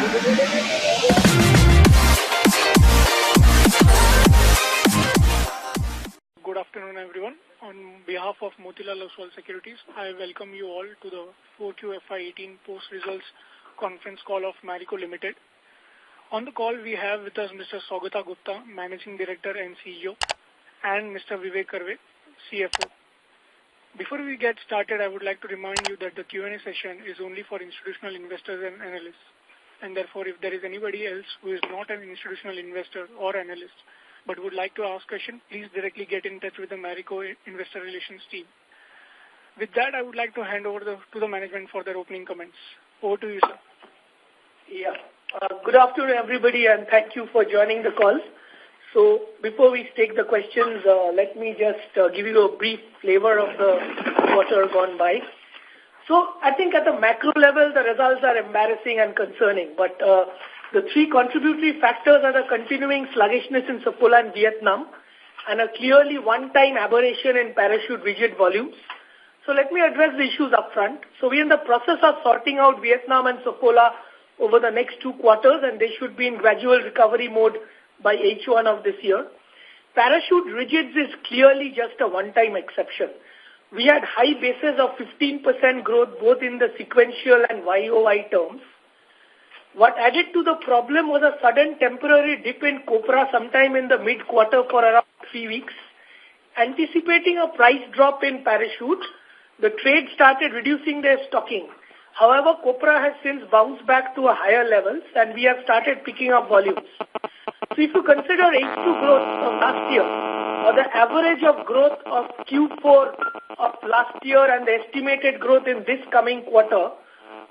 Good afternoon, everyone. On behalf of Motilal Oswal Securities, I welcome you all to the 4Q FY18 post-results conference call of Marico Ltd. On the call, we have with us Mr. Saugata Gupta, Managing Director and CEO, and Mr. Vivek Karve, CFO. Before we get started, I would like to remind you that the Q&A session is only for institutional investors and analysts. And therefore, if there is anybody else who is not an institutional investor or analyst, but would like to ask questions, please directly get in touch with the Marico Investor Relations team. With that, I would like to hand over to the management for their opening comments. Over to you, sir. Yeah. Good afternoon, everybody, and thank you for joining the call. So before we take the questions, let me just give you a brief flavor of the quarter gone by. So I think at the macro level, the results are embarrassing and concerning, but the three contributory factors are the continuing sluggishness in Saffola and Vietnam and a clearly one-time aberration in Parachute rigid volumes. So let me address the issues up front. So we're in the process of sorting out Vietnam and Saffola over the next 2 quarters, and they should be in gradual recovery mode by H1 of this year. Parachute rigids is clearly just a one-time exception. We had high bases of 15% growth both in the sequential and YOY terms. What added to the problem was a sudden temporary dip in copra sometime in the mid-quarter for around 3 weeks. Anticipating a price drop in Parachute, the trade started reducing their stocking. However, copra has since bounced back to a higher levels, and we have started picking up volumes. So if you consider H2 growth from last year, or the average of growth of Q4 of last year and the estimated growth in this coming quarter,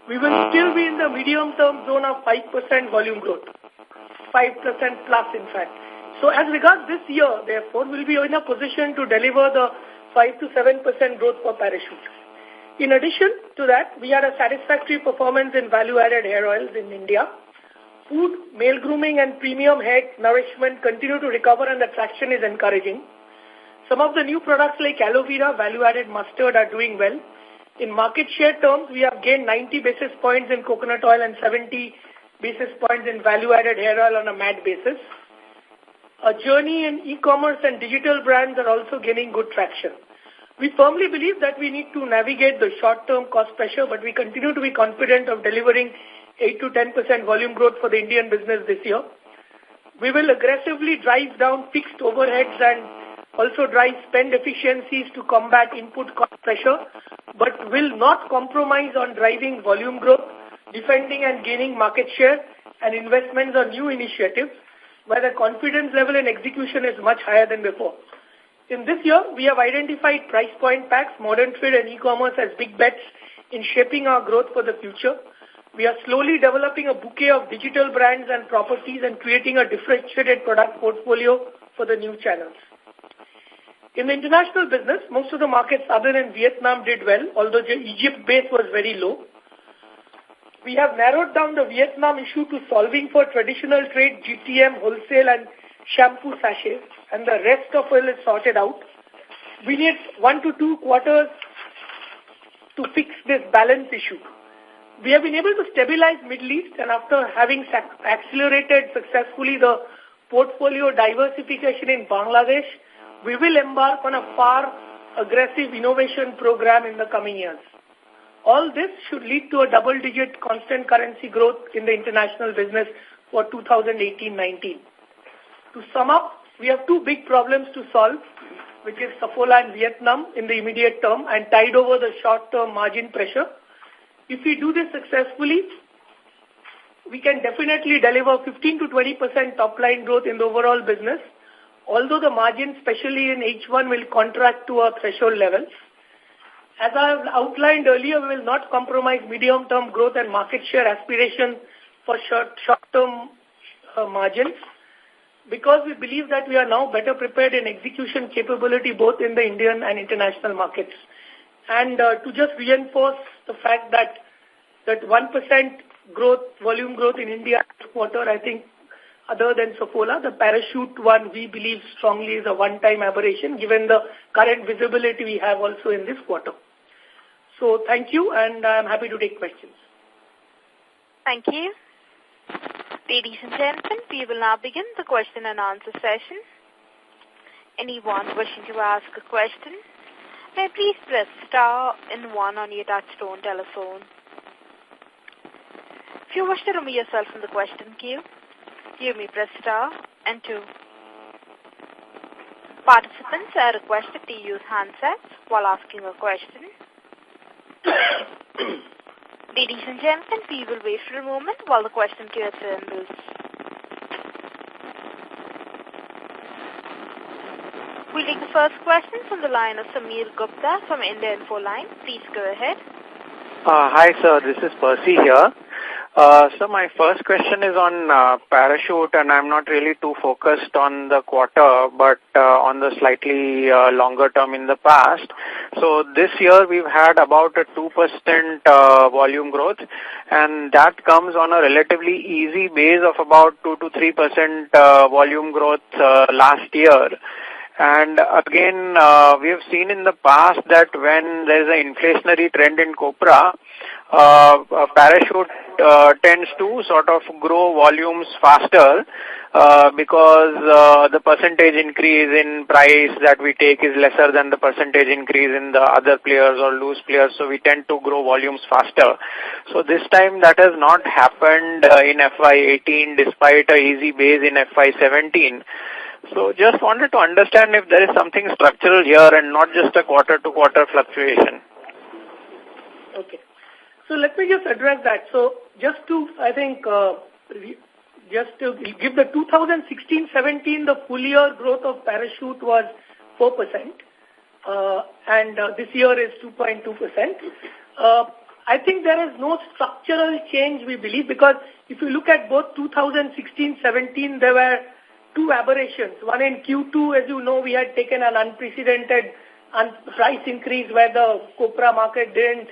we will still be in the medium-term zone of 5% volume growth, 5% plus in fact. So as regards this year, therefore, we'll be in a position to deliver the 5 to 7% growth for Parachute. In addition to that, we had a satisfactory performance in value-added hair oils in India. Food, male grooming and premium hair nourishment continue to recover and the traction is encouraging. Some of the new products like aloe vera, value-added mustard are doing well. In market share terms, we have gained 90 basis points in coconut oil and 70 basis points in value-added hair oil on a MAT basis. A journey in e-commerce and digital brands are also gaining good traction. We firmly believe that we need to navigate the short-term cost pressure, but we continue to be confident of delivering 8 to 10% volume growth for the Indian business this year. We will aggressively drive down fixed overheads and also drive spend efficiencies to combat input cost pressure, but will not compromise on driving volume growth, defending and gaining market share, and investments on new initiatives, where the confidence level and execution is much higher than before. In this year, we have identified price point packs, modern trade and e-commerce as big bets in shaping our growth for the future. We are slowly developing a bouquet of digital brands and properties and creating a differentiated product portfolio for the new channels. In the international business, most of the markets other than Vietnam did well, although the Egypt base was very low. We have narrowed down the Vietnam issue to solving for traditional trade, GTM, wholesale and shampoo sachets, and the rest of it is sorted out. We need 1 to 2 quarters to fix this balance issue. We have been able to stabilize Middle East, and after having accelerated successfully the portfolio diversification in Bangladesh, we will embark on a far aggressive innovation program in the coming years. All this should lead to a double-digit constant currency growth in the international business for 2018-19. To sum up, we have 2 big problems to solve, which is Saffola and Vietnam in the immediate term and tide over the short-term margin pressure. If we do this successfully, we can definitely deliver 15 to 20% top-line growth in the overall business, although the margin, especially in H1, will contract to our threshold levels. As I have outlined earlier, we will not compromise medium-term growth and market share aspirations for short-term margins, because we believe that we are now better prepared in execution capability both in the Indian and international markets. And to just reinforce the fact that 1% growth, volume growth in India this quarter, I think, other than Saffola, the Parachute one we believe strongly is a one-time aberration given the current visibility we have also in this quarter. So thank you, and I'm happy to take questions. Thank you. Ladies and gentlemen, we will now begin the question and answer session. Anyone wishing to ask a question, may please press star and 1 on your touchtone telephone. If you wish to remove yourself from the question queue, you may press star and 2. Participants are requested to use handsets while asking a question. Ladies and gentlemen, we will wait for a moment while the question queue assembles. We'll take the first question from the line of Sameer Gupta from India Infoline. Please go ahead. Hi, sir. This is Percy here. So my first question is on Parachute, and I'm not really too focused on the quarter, but on the slightly longer term in the past. So this year we've had about a 2% volume growth, and that comes on a relatively easy base of about 2 to 3% volume growth last year. And again, we have seen in the past that when there is an inflationary trend in copra, Parachute tends to sort of grow volumes faster because the percentage increase in price that we take is lesser than the percentage increase in the other players or loose players, so we tend to grow volumes faster. So this time that has not happened in FY18 despite a easy base in FY17. So just wanted to understand if there is something structural here and not just a quarter-to-quarter fluctuation. Okay. So let me just address that. So just to, I think, just to give the 2016-17, the full year growth of Parachute was 4%, and this year is 2.2%. I think there is no structural change, we believe, because if you look at both 2016-17, there were two aberrations. One in Q2, as you know, we had taken an unprecedented price increase where the copra market didn't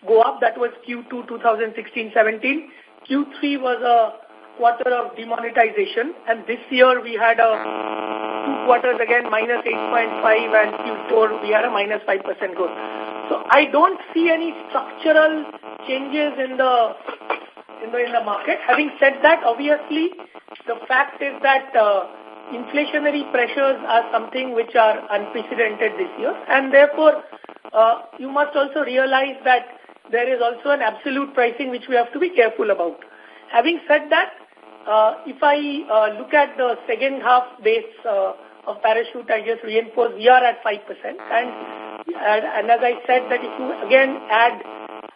go up. That was Q2 2016-17. Q3 was a quarter of demonetization, and this year we had 2 quarters again minus 8.5, and Q4 we had a minus 5% growth. So I don't see any structural changes in the market. Having said that, obviously, the fact is that inflationary pressures are something which are unprecedented this year, and therefore you must also realize that there is also an absolute pricing which we have to be careful about. Having said that, if I look at the second half base of Parachute, I just reinforce we are at 5%, and as I said that if you again add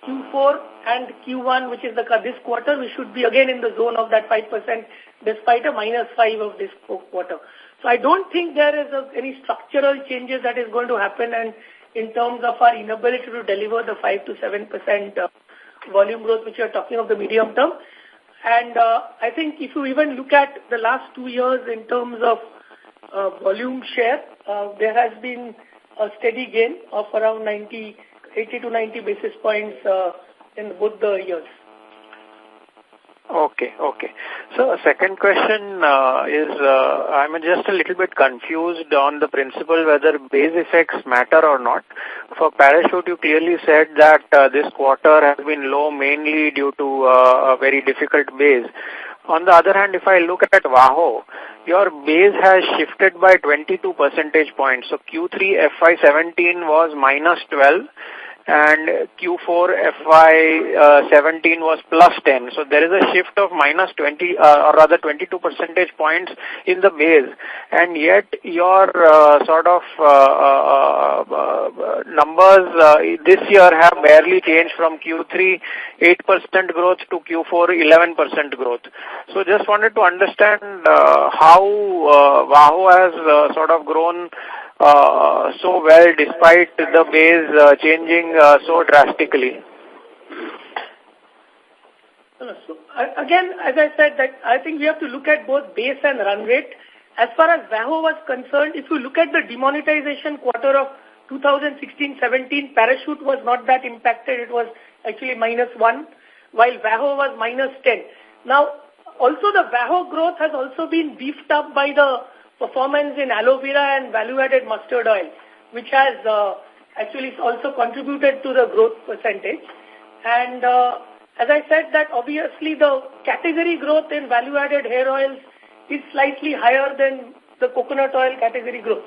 Q4 and Q1, which is this quarter, we should be again in the zone of that 5% despite a minus 5 of this quarter. So I don't think there is any structural changes that is going to happen, and in terms of our inability to deliver the 5 to 7% volume growth which you are talking of the medium term. And I think if you even look at the last 2 years in terms of volume share, there has been a steady gain of around 80 to 90 basis points in both the years. Okay. So second question is, I'm just a little bit confused on the principle whether base effects matter or not. For Parachute, you clearly said that this quarter has been low mainly due to a very difficult base. On the other hand, if I look at VAHO, your base has shifted by 22 percentage points. So Q3 FY17 was minus 12. And Q4 FY17 was plus 10. So there is a shift of minus 20, or rather 22 percentage points in the base. And yet your sort of numbers this year have barely changed from Q3 8% growth to Q4 11% growth. So just wanted to understand how VAHO has sort of grown so well despite the base changing so drastically. So again, as I said, that I think we have to look at both base and run rate. As far as VAHO was concerned, if you look at the demonetization quarter of 2016-17, Parachute was not that impacted. It was actually minus 1, while VAHO was minus 10. Now, also the VAHO growth has also been beefed up by the performance in aloe vera and value-added mustard oil, which has actually also contributed to the growth percentage. And as I said, that obviously the category growth in value-added hair oils is slightly higher than the coconut oil category growth.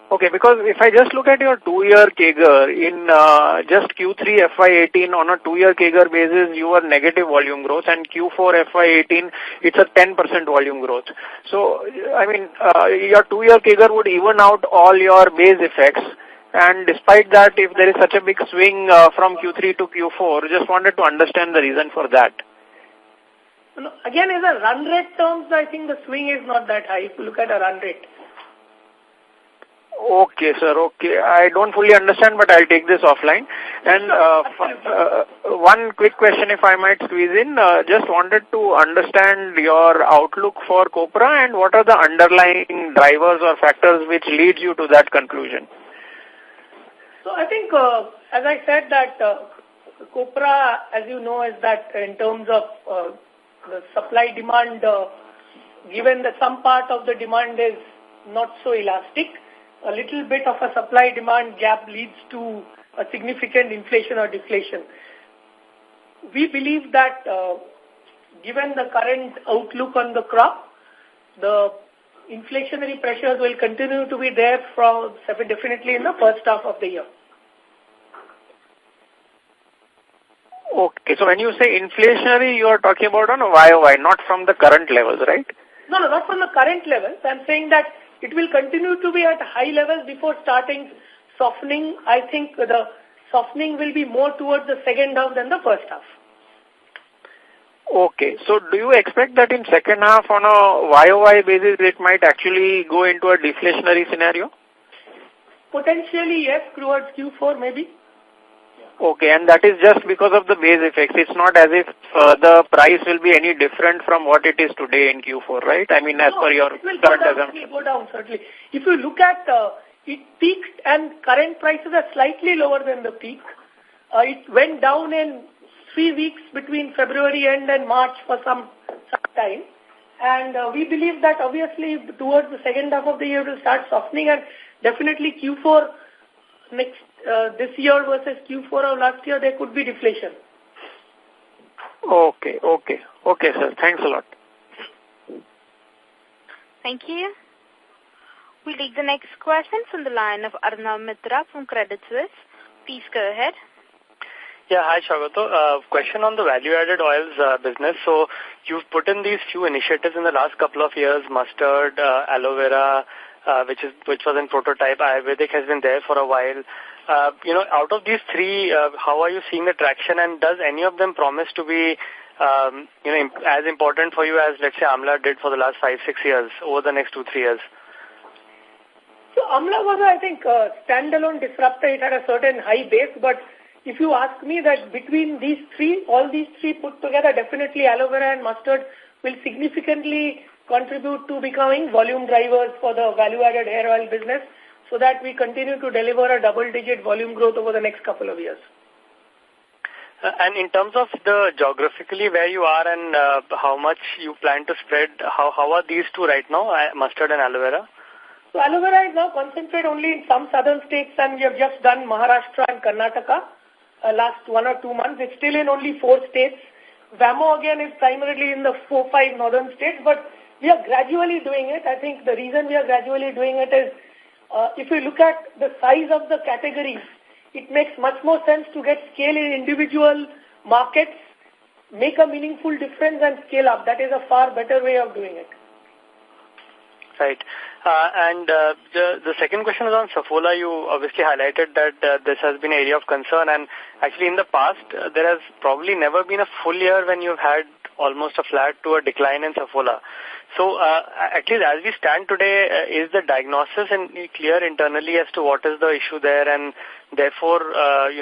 Okay, because if I just look at your 2-year CAGR in just Q3 FY18 on a 2-year CAGR basis, you were negative volume growth, and Q4 FY18, it's a 10% volume growth. So, I mean, your 2-year CAGR would even out all your base effects, and despite that, if there is such a big swing from Q3 to Q4, just wanted to understand the reason for that. Again, as a run rate terms, I think the swing is not that high if you look at a run rate. Okay, sir. Okay. I don't fully understand, but I'll take this offline. And one quick question, if I might squeeze in. Just wanted to understand your outlook for copra and what are the underlying drivers or factors which leads you to that conclusion. So I think, as I said, that copra, as you know, is that in terms of the supply-demand, given that some part of the demand is not so elastic, a little bit of a supply-demand gap leads to a significant inflation or deflation. We believe that given the current outlook on the crop, the inflationary pressures will continue to be there from definitely in the first half of the year. Okay, so when you say inflationary, you are talking about on a YOY, not from the current levels, right? No, not from the current levels. I'm saying that it will continue to be at high levels before starting softening. I think the softening will be more towards the second half than the first half. Okay, so do you expect that in second half on a YOY basis it might actually go into a deflationary scenario? Potentially, yes, towards Q4 maybe. Okay, and that is just because of the base effects. It's not as if the price will be any different from what it is today in Q4, right? I mean, as per your current assumption. It will go down, certainly. If you look at it peaked and current prices are slightly lower than the peak. It went down in 3 weeks between February end and March for some time. And we believe that obviously towards the second half of the year it will start softening, and definitely Q4 this year versus Q4 of last year, there could be deflation. Okay, sir. Thanks a lot. Thank you. We'll take the next question from the line of Arnav Mitra from Credit Suisse. Please go ahead. Yeah, hi, Shagato. Question on the value-added oils business. So you've put in these few initiatives in the last couple of years, mustard, aloe vera, which was in prototype. Ayurvedic has been there for a while. Out of these three, how are you seeing the traction, and does any of them promise to be, as important for you as, let's say, Amla did for the last 5-6 years over the next 2-3 years? So Amla was, I think, a standalone disruptor. It had a certain high base, but if you ask me that between these three, all these three put together, definitely aloe vera and mustard will significantly contribute to becoming volume drivers for the value-added hair oil business, so that we continue to deliver a double-digit volume growth over the next couple of years. And in terms of the geographically where you are and how much you plan to spread, how are these two right now, mustard and aloe vera? So aloe vera is now concentrated only in some southern states, and we have just done Maharashtra and Karnataka last 1 or 2 months. It's still in only 4 states. Vamo again is primarily in the 4-5 northern states, but we are gradually doing it. I think the reason we are gradually doing it is if you look at the size of the categories, it makes much more sense to get scale in individual markets, make a meaningful difference and scale up. That is a far better way of doing it. Right. And the second question is on Saffola. You obviously highlighted that this has been an area of concern, and actually in the past there has probably never been a full year when you've had almost a flat to a decline in Saffola. So at least as we stand today, is the diagnosis clear internally as to what is the issue there, and therefore,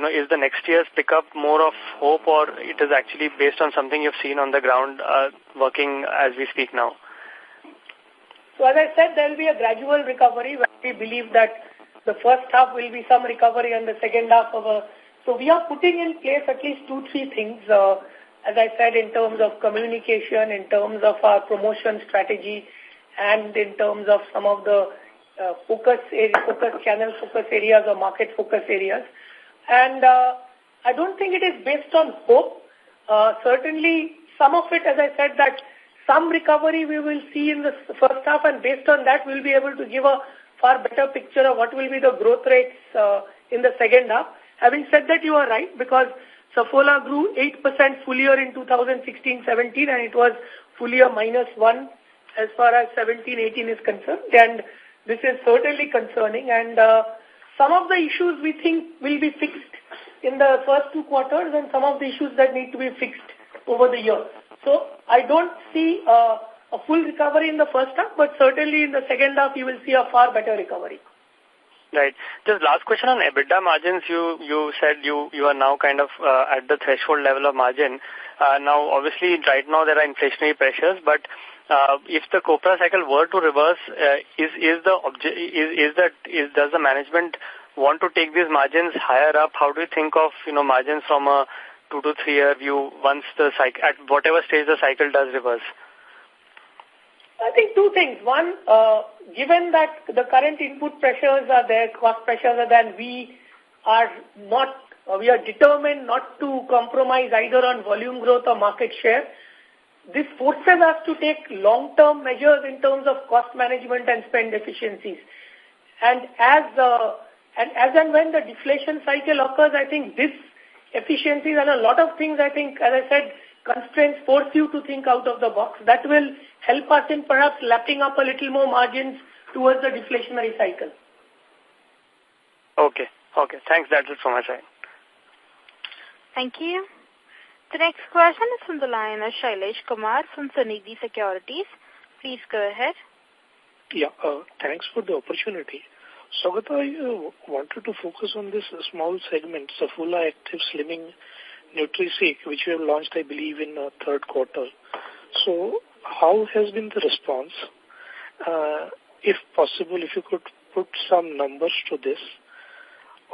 is the next year's pickup more of hope, or it is actually based on something you've seen on the ground working as we speak now? So as I said, there will be a gradual recovery. We believe that the first half will be some recovery and the second half So we are putting in place at least 2-3 things, as I said, in terms of communication, in terms of our promotion strategy, and in terms of some of the focus areas or market focus areas. And I don't think it is based on hope. Certainly, some of it, as I said, that some recovery we will see in the first half, and based on that, we'll be able to give a far better picture of what will be the growth rates in the second half. Having said that, you are right, because Saffola grew 8% full year in 2016-17, and it was full year -1 as far as 17-18 is concerned. And this is certainly concerning. And some of the issues we think will be fixed in the first 2 quarters, and some of the issues that need to be fixed over the year. So I don't see a full recovery in the first half, but certainly in the second half you will see a far better recovery. Right. Just last question on EBITDA margins. You said you are now kind of at the threshold level of margin. Now, obviously, right now there are inflationary pressures, but if the copra cycle were to reverse, does the management want to take these margins higher up? How do you think of margins from a 2 to 3 year view once the cycle, at whatever stage the cycle does reverse? I think 2 things. One, given that the current input pressures are there, cost pressures are there, and we are determined not to compromise either on volume growth or market share. This forces us to take long-term measures in terms of cost management and spend efficiencies. And as and when the deflation cycle occurs, I think this efficiencies and a lot of things, I think, as I said, constraints force you to think out of the box. That will help us in perhaps lapping up a little more margins towards the deflationary cycle. Okay. Thanks. That's it from my side. Thank you. The next question is from the line of Shailesh Kumar from Sunidhi Securities. Please go ahead. Yeah, thanks for the opportunity. Saugata, I wanted to focus on this small segment, Saffola Active Slimming Nutri-Shake, which we have launched, I believe, in third quarter. So how has been the response? If possible, if you could put some numbers to this.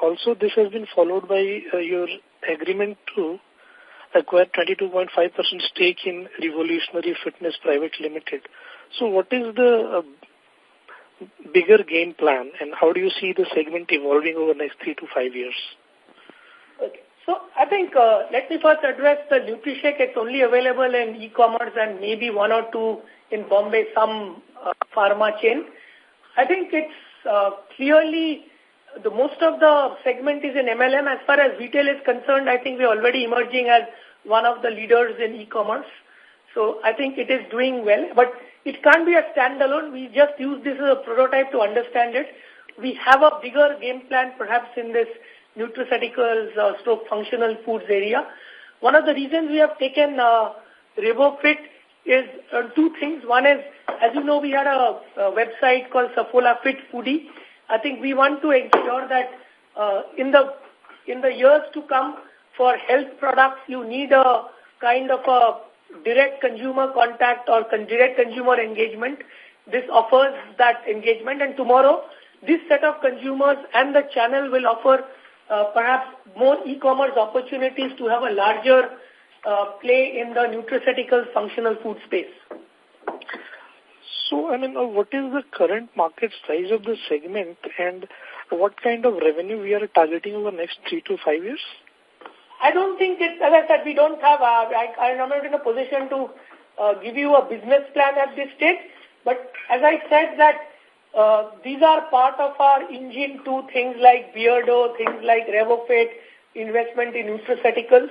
Also, this has been followed by your agreement to acquire 22.5% stake in Revolutionary Fitness Private Limited. So what is the bigger game plan, and how do you see the segment evolving over the next 3 to 5 years? Okay. So I think let me first address the Nutri-Shake. It's only available in e-commerce and maybe 1 or 2 in Bombay, some pharma chain. I think it's clearly the most of the segment is in MLM. As far as retail is concerned, I think we're already emerging as one of the leaders in e-commerce. So I think it is doing well, but it can't be a standalone. We just use this as a prototype to understand it. We have a bigger game plan perhaps in this nutraceuticals stroke functional foods area. One of the reasons we have taken RevoFit is 2 things. One is, as you know, we had a website called Saffola Fit Foodie. I think we want to ensure that in the years to come for health products, you need a kind of a direct consumer contact or direct consumer engagement. This offers that engagement, and tomorrow this set of consumers and the channel will offer perhaps more e-commerce opportunities to have a larger play in the nutraceutical functional food space. So, I mean, what is the current market size of the segment, and what kind of revenue we are targeting over the next 3 to 5 years? I don't think it's, as I said, we don't have, I'm not in a position to give you a business plan at this stage, but as I said that these are part of our engine to things like Beardo, things like RevoFit, investment in nutraceuticals,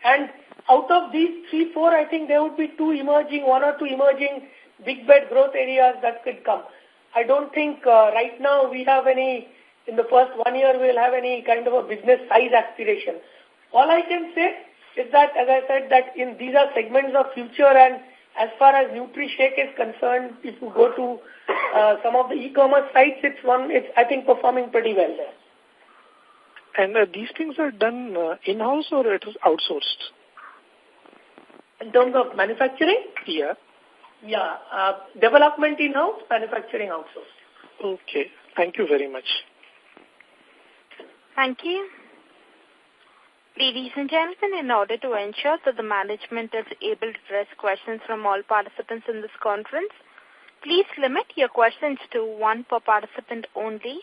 and out of these 3, 4, I think there would be 1 or 2 emerging big bet growth areas that could come. I don't think right now we have any, in the first 1 year, we'll have any kind of a business size aspiration. All I can say is that, as I said, that these are segments of future, and as far as Nutri-Shake is concerned, if you go to some of the e-commerce sites, it's I think performing pretty well there. And these things are done in-house or it is outsourced? In terms of manufacturing? Yeah. Yeah. Development in-house, manufacturing outsourced. Okay. Thank you very much. Thank you. Ladies and gentlemen, in order to ensure that the management is able to address questions from all participants in this conference, please limit your questions to 1 per participant only.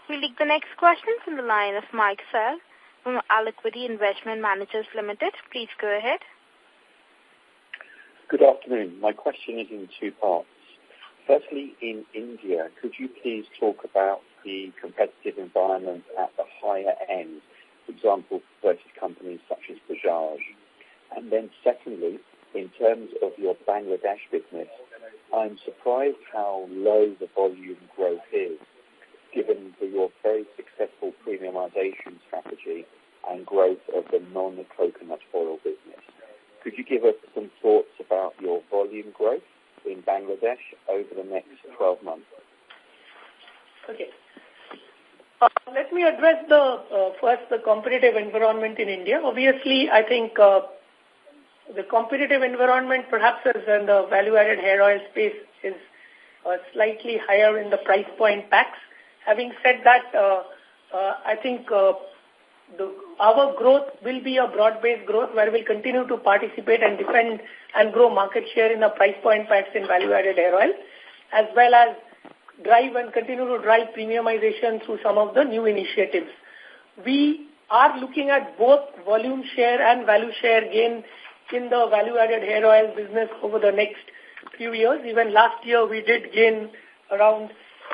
We'll take the next question from the line of Mike Sell from Aliquity Investment Managers Limited. Please go ahead. Good afternoon. My question is in two parts. Firstly, in India, could you please talk about the competitive environment at the higher end, for example, versus companies such as Bajaj? And then secondly, in terms of your Bangladesh business, I'm surprised how low the volume growth is, given your very successful premiumization strategy and growth of the non-coconut oil business. Could you give us some thoughts about your volume growth in Bangladesh over the next 12 months? Okay. Let me address first the competitive environment in India. Obviously, I think the competitive environment perhaps is in the value-added hair oil space is slightly higher in the price point packs. Having said that, I think our growth will be a broad-based growth where we'll continue to participate and defend and grow market share in the price point packs in value-added hair oil, as well as drive and continue to drive premiumization through some of the new initiatives. We are looking at both volume share and value share gain in the value-added hair oil business over the next few years. Even last year, we did gain around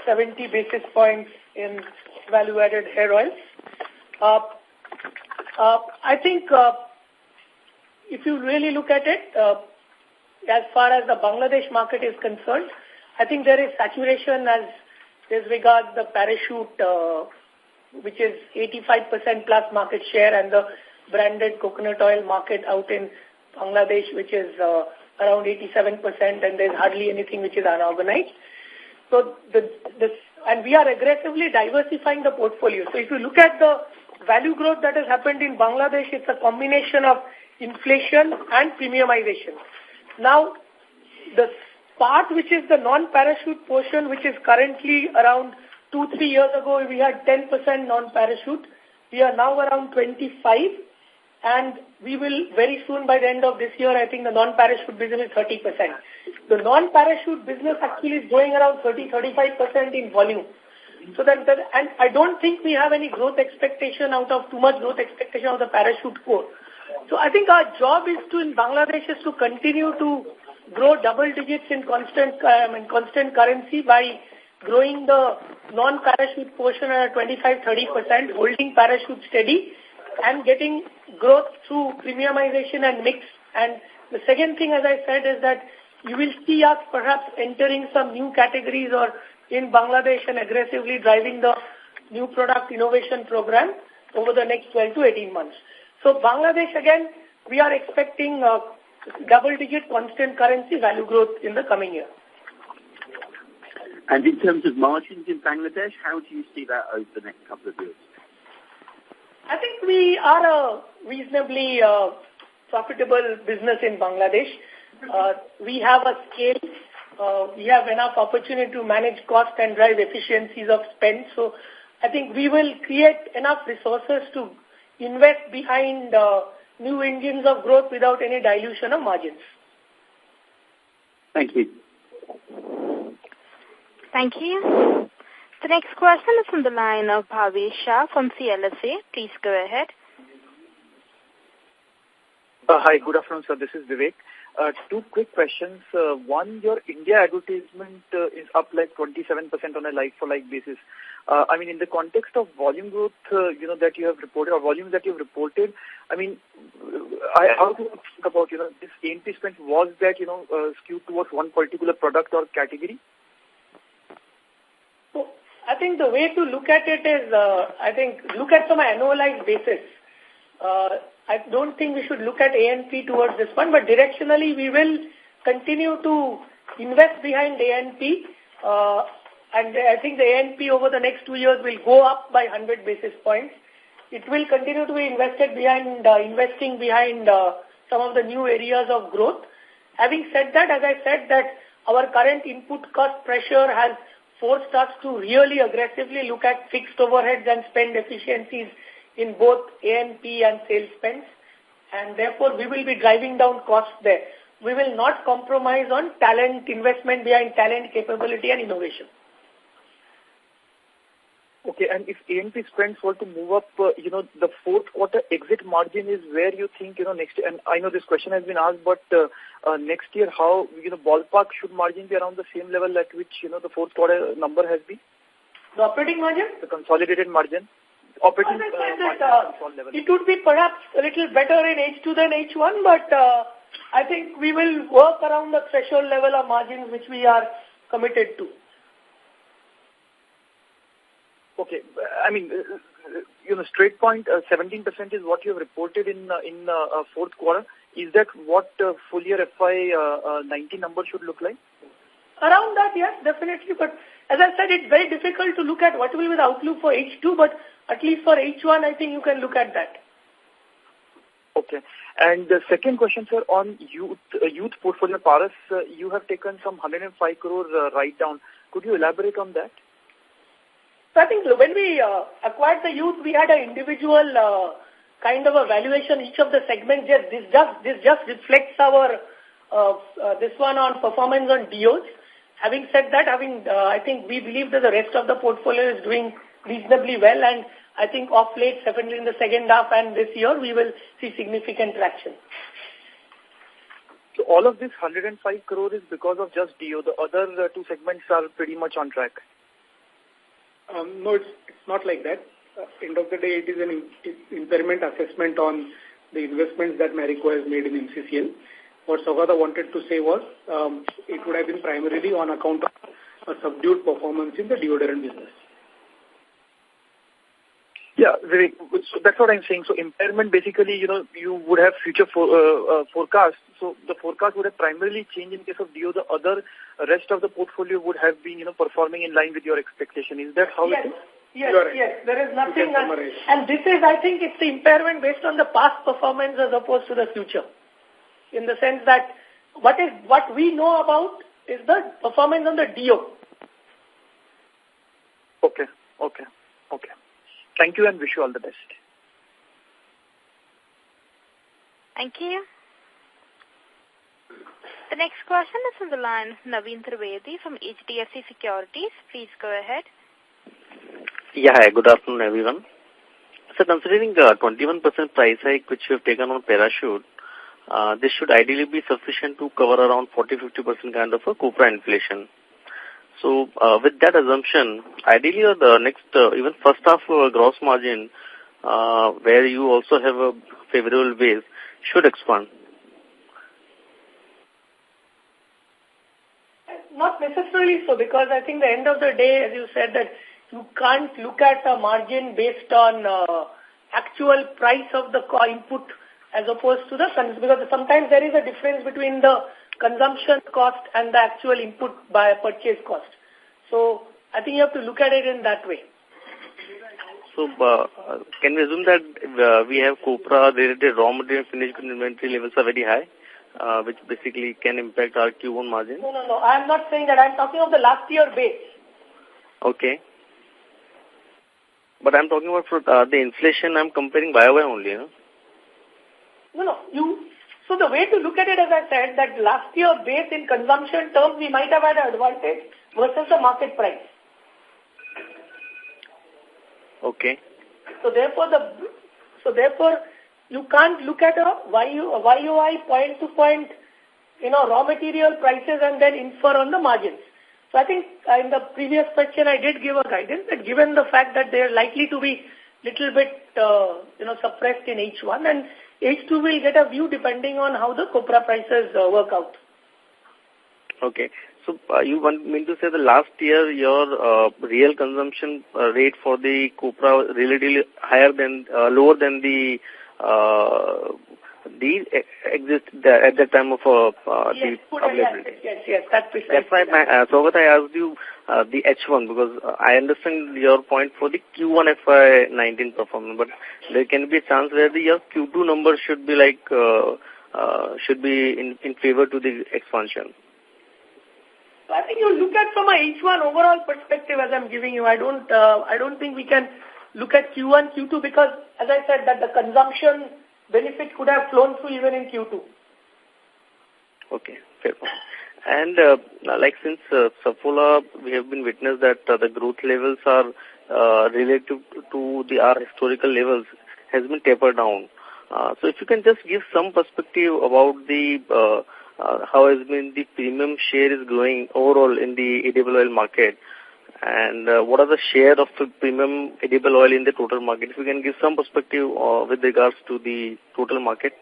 70 basis points in value-added hair oils. I think if you really look at it, as far as the Bangladesh market is concerned, I think there is saturation as regards the Parachute, which is 85% plus market share, and the branded coconut oil market out in Bangladesh, which is around 87%, and there's hardly anything which is unorganized. So and we are aggressively diversifying the portfolio. So if you look at the value growth that has happened in Bangladesh, it's a combination of inflation and premiumization. Now, the part which is the non-parachute portion, which is currently around 2-3 years ago, we had 10% non-parachute. We are now around 25, and we will very soon, by the end of this year, I think the non-parachute business is 30%. The non-parachute business actually is going around 30-35% in volume. So and I don't think we have any growth expectation too much growth expectation of the parachute core. So I think our job is in Bangladesh is to continue to grow double digits in constant currency by growing the non-parachute portion at 25-30%, holding parachute steady, and getting growth through premiumization and mix. And the second thing, as I said, is that you will see us perhaps entering some new categories or in Bangladesh and aggressively driving the new product innovation program over the next 12 to 18 months. So Bangladesh, again, we are expecting double-digit constant currency value growth in the coming year. And in terms of margins in Bangladesh, how do you see that over the next couple of years? I think we are a reasonably profitable business in Bangladesh. We have a scale. We have enough opportunity to manage cost and drive efficiencies of spend. So I think we will create enough resources to invest behind new engines of growth without any dilution of margins. Thank you. Thank you. The next question is from the line of Bhavesh Shah from CLSA. Please go ahead. Hi, good afternoon, sir. This is Vivek. Two quick questions. One, your India advertisement is up like 27% on a like-for-like basis. I mean, in the context of volume growth, that you have reported, or volumes that you have reported, I mean, how do you think about, this A&P spend, was that, skewed towards one particular product or category? So I think the way to look at it is, look at from an annualized basis. I don't think we should look at A&P towards this one, but directionally we will continue to invest behind A&P. And I think the A&P over the next 2 years will go up by 100 basis points. It will continue to be invested behind, investing behind some of the new areas of growth. Having said that, as I said, that our current input cost pressure has forced us to really aggressively look at fixed overheads and spend efficiencies in both A&P and sales spends. And therefore, we will be driving down costs there. We will not compromise on talent, investment behind talent, capability, and innovation. Okay, and if A&P spends were to move up, the fourth quarter exit margin is where you think, next year, and I know this question has been asked, but next year, how, ballpark should margin be around the same level at which, the fourth quarter number has been? The operating margin? The consolidated margin. Operating level. It would be perhaps a little better in H2 than H1, but I think we will work around the threshold level of margins which we are committed to. Okay. I mean, straight point, 17% is what you have reported in fourth quarter. Is that what full year FY19 number should look like? Around that, yes, definitely. But as I said, it's very difficult to look at what will be the outlook for H2, but at least for H1, I think you can look at that. Okay. And the second question, sir, on youth portfolio, Paras, you have taken some 105 crore write-down. Could you elaborate on that? So I think when we acquired the youth, we had an individual kind of a valuation, each of the segments. This just reflects our this one on performance on DOs. Having said that, I think we believe that the rest of the portfolio is doing reasonably well, and I think off late, certainly in the second half and this year, we will see significant traction. So all of this 105 crore is because of just DO. The other two segments are pretty much on track. No, it's not like that. End of the day, it is an impairment assessment on the investments that Marico has made in MCCL. What Saugata wanted to say was it would have been primarily on account of a subdued performance in the deodorant business. Yeah, so that's what I'm saying. So impairment, basically, you would have future forecasts. So the forecast would have primarily changed in case of DO. The other rest of the portfolio would have been, performing in line with your expectation. Is that how it is? Yes, yes. There is nothing. And this is, I think, it's the impairment based on the past performance as opposed to the future. In the sense that what we know about is the performance on the DO. Okay. Thank you and wish you all the best. Thank you. The next question is from the line of Naveen Trivedi from HDFC Securities. Please go ahead. Yeah, hi. Good afternoon, everyone. So considering the 21% price hike which you have taken on Parachute, this should ideally be sufficient to cover around 40-50% kind of a copra inflation. So with that assumption, ideally the next, even first half gross margin, where you also have a favorable base, should expand. Not necessarily so, because I think the end of the day, as you said, that you can't look at a margin based on actual price of the input as opposed to the, because sometimes there is a difference between the consumption cost and the actual input by purchase cost. So I think you have to look at it in that way. So can we assume that we have copra related raw material finished good inventory levels are very high, which basically can impact our Q1 margin? No. I am not saying that. I am talking of the last year base. Okay. But I am talking about for the inflation, I am comparing YOY only, no? No. So the way to look at it, as I said, that last year base in consumption terms, we might have had an advantage versus the market price. Okay. So therefore, you can't look at a YOI point to point, raw material prices and then infer on the margins. So I think in the previous question, I did give a guidance that given the fact that they are likely to be little bit, suppressed in H1, and H2 will get a view depending on how the copra prices work out. Okay. So you want me to say the last year your real consumption rate for the copra relatively lower than the exist at the time of the availability. Yes, that's precisely. That's why so what I asked you the H1, because I understand your point for the Q1 FY19 performance, but there can be a chance where the Q2 number should be in favor to the expansion. So I think you look at from a H1 overall perspective as I'm giving you. I don't think we can look at Q1, Q2 because, as I said, that the consumption benefit could have flown through even in Q2. Okay, fair point. And since Saffola, we have been witness that the growth levels are relative to our historical levels has been tapered down. So if you can just give some perspective about the how has been the premium share is growing overall in the edible oil market, and what are the share of the premium edible oil in the total market? If you can give some perspective with regards to the total market.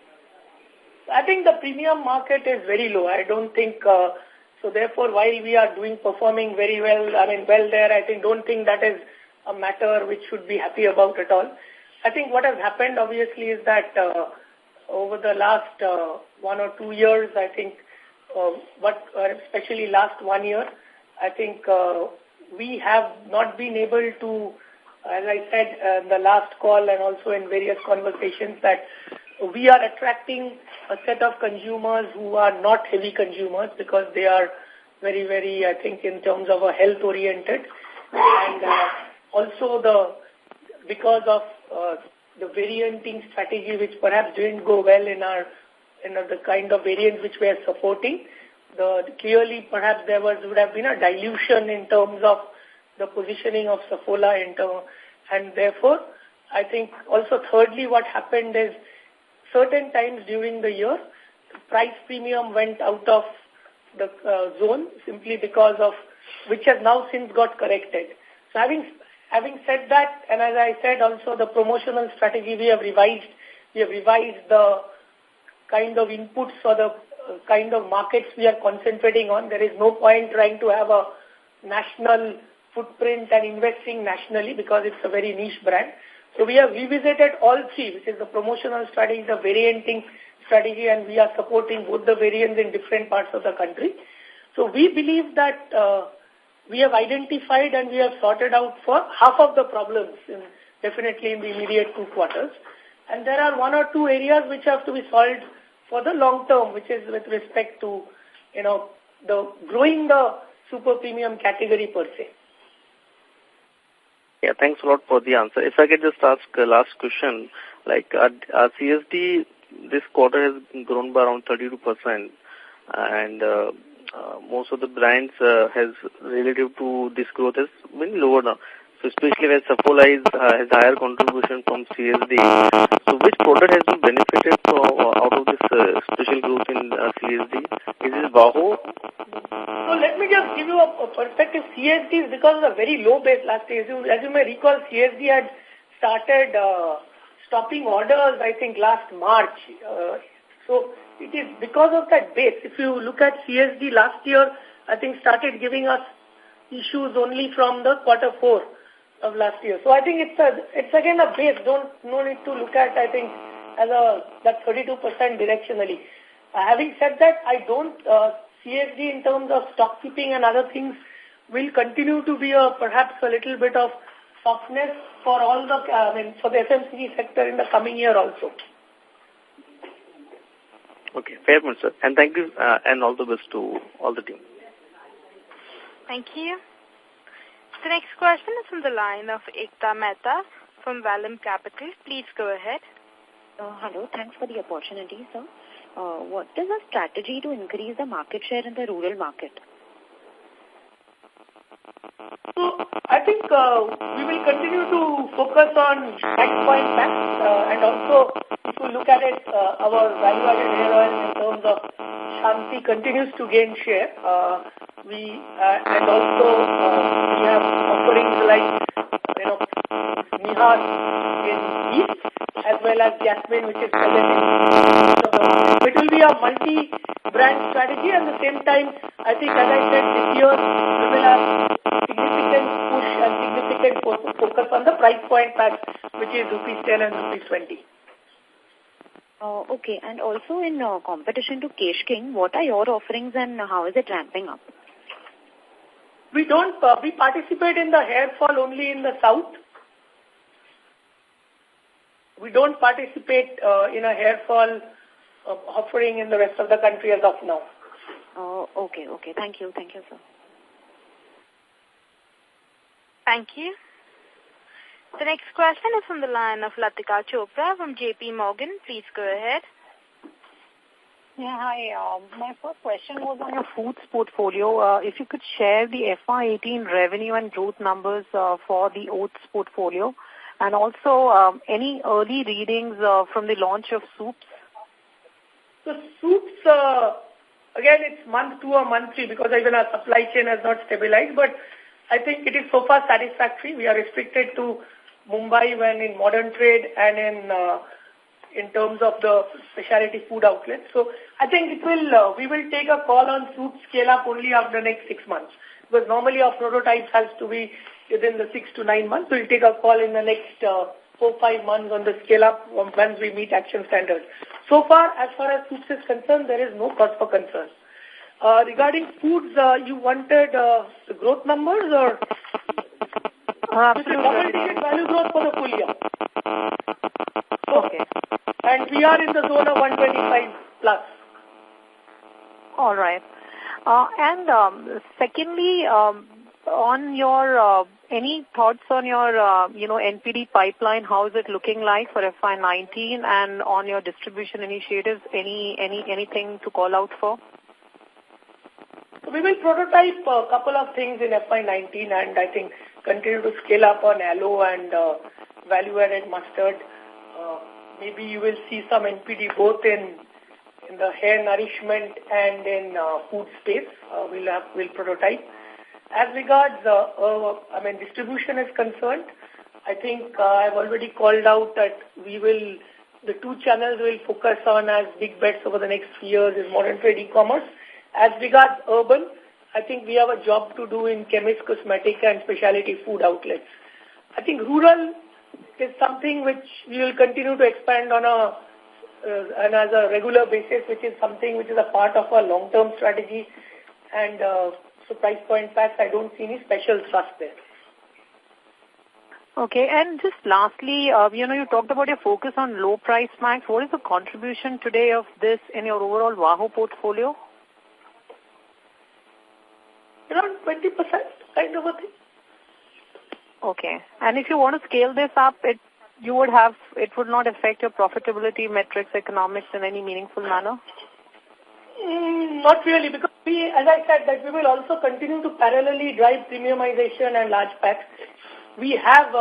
I think the premium market is very low. I don't think, so therefore while we are performing very well, well there, I don't think that is a matter which should be happy about at all. I think what has happened obviously is that over the last 1 or 2 years, I think, especially last 1 year, I think we have not been able to, as I said in the last call and also in various conversations, that we are attracting a set of consumers who are not heavy consumers because they are very, very, I think, in terms of a health-oriented. And also because of the varianting strategy, which perhaps didn't go well in the kind of variants which we are supporting, clearly perhaps there would have been a dilution in terms of the positioning of Saffola and therefore I think also thirdly what happened is certain times during the year price premium went out of the zone simply because of which has now since got corrected. So having said that, and as I said also the promotional strategy we have revised the kind of inputs for the kind of markets we are concentrating on. There is no point trying to have a national footprint and investing nationally because it's a very niche brand. So we have revisited all three, which is the promotional strategy, the varianting strategy, and we are supporting both the variants in different parts of the country. So we believe that we have identified and we have sorted out for half of the problems, definitely in the immediate 2 quarters. And there are 1 or 2 areas which have to be solved for the long term, which is with respect to, growing the super premium category per se. Yeah, thanks a lot for the answer. If I could just ask a last question, like our CSD this quarter has grown by around 32%, and most of the brands has relative to this growth has been lower now. So especially when Saffola has higher contribution from CSD. So which product has been benefited out of this special growth in CSD? Is it Vaho? So let me just give you a perspective. CSD is because of a very low base last year. As you may recall, CSD had started stopping orders, I think, last March. So it is because of that base. If you look at CSD last year, I think started giving us issues only from the Q4 of last year. So I think it's again a base. No need to look at, I think, as that 32% directionally. Having said that, I don't CSD in terms of stock keeping and other things will continue to be perhaps a little bit of softness for all for the FMCG sector in the coming year also. Okay, fair point, sir. And thank you and all the best to all the team. Thank you. The next question is from the line of Ekta Mehta from Vallum Capital. Please go ahead. Hello, thanks for the opportunity, sir. What is the strategy to increase the market share in the rural market? So I think we will continue to focus on price point packs and also if you look at it, our value-added hair oil in terms of Shanti continues to gain share. And also we have offerings like Nihar in East as well as Jasmine, which is present in most of the market. It will be a multi-brand strategy and at the same time, I think as I said this year, we will have significant push and significant focus on the price point pack, which is ₹10 and ₹20. Okay, and also in competition to Kesh King, what are your offerings and how is it ramping up? We participate in the hair fall only in the south. We don't participate in a hair fall offering in the rest of the country as of now. Okay. Thank you, sir. Thank you. The next question is from the line of Latika Chopra from JP Morgan. Please go ahead. Yeah, hi. My first question was on your foods portfolio. If you could share the FY18 revenue and growth numbers for the oats portfolio, and also any early readings from the launch of soups. So soups, again, it's month 2 or month 3 because even our supply chain has not stabilized, but I think it is so far satisfactory. We are restricted to Mumbai when in modern trade and in terms of the specialty food outlets. So I think it will we will take a call on soup scale up only after the next 6 months, because normally our prototype has to be within the 6 to 9 months. So we'll take a call in the next 4-5 months on the scale up once we meet action standards. So far as soups is concerned, there is no cause for concern. Regarding foods, you wanted the growth numbers or? Double-digit value growth for the full year. Okay. And we are in the zone of 125 plus. All right. And secondly, on your any thoughts on your NPD pipeline? How is it looking like for FY19, and on your distribution initiatives? Anything to call out for? So we will prototype a couple of things in FY19, and I think continue to scale up on aloe and value-added mustard. Maybe you will see some NPD both in the hair nourishment and in food space. We'll prototype. As regards, distribution is concerned, I think I've already called out that the 2 channels we'll focus on as big bets over the next few years is modern trade e-commerce. As regards urban, I think we have a job to do in chemist, cosmetic and specialty food outlets. I think rural is something which we will continue to expand on and as a regular basis, which is something which is a part of our long-term strategy. And so price point packs, I don't see any special thrust there. Okay, and just lastly, you talked about your focus on low price packs. What is the contribution today of this in your overall WAHO portfolio? Around 20% kind of a thing. Okay, and if you want to scale this up, it would not affect your profitability metrics, economics in any meaningful manner? Not really, because as I said, that we will also continue to parallelly drive premiumization and large packs. We have,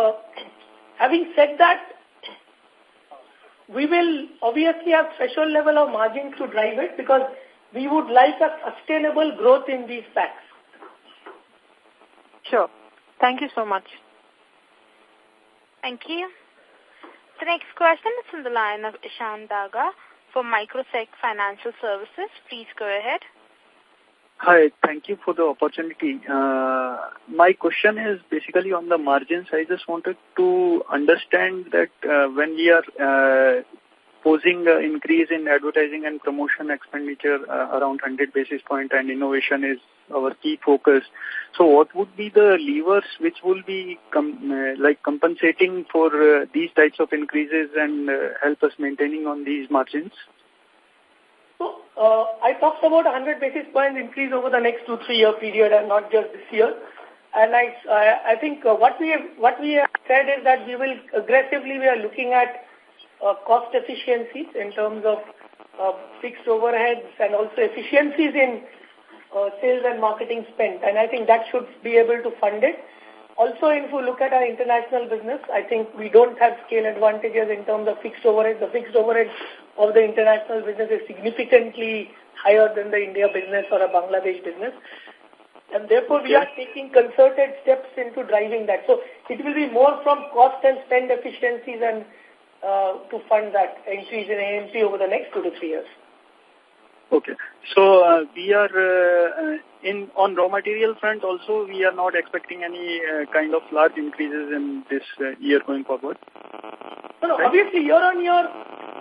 having said that, we will obviously have threshold level of margins to drive it, because we would like a sustainable growth in these packs. Sure. Thank you so much. Thank you. The next question is from the line of Ishan Daga from Microsec Financial Services. Please go ahead. Hi, thank you for the opportunity. My question is basically on the margins. I just wanted to understand that when we are posing increase in advertising and promotion expenditure around 100 basis point, and innovation is our key focus. So what would be the levers which will be compensating for these types of increases and help us maintaining on these margins? So I talked about 100 basis points increase over the next 2-3 year period and not just this year. And I think what we have said is that we are looking at cost efficiencies in terms of fixed overheads and also efficiencies in sales and marketing spend. And I think that should be able to fund it. Also, if you look at our international business, I think we don't have scale advantages in terms of fixed overheads. The fixed overheads of the international business is significantly higher than the India business or a Bangladesh business. And therefore, we are taking concerted steps into driving that. So it will be more from cost and spend efficiencies and to fund that increase in A&P over the next 2 to 3 years. Okay. So we are on raw material front also, we are not expecting any kind of large increases in this year going forward? No, obviously year on year,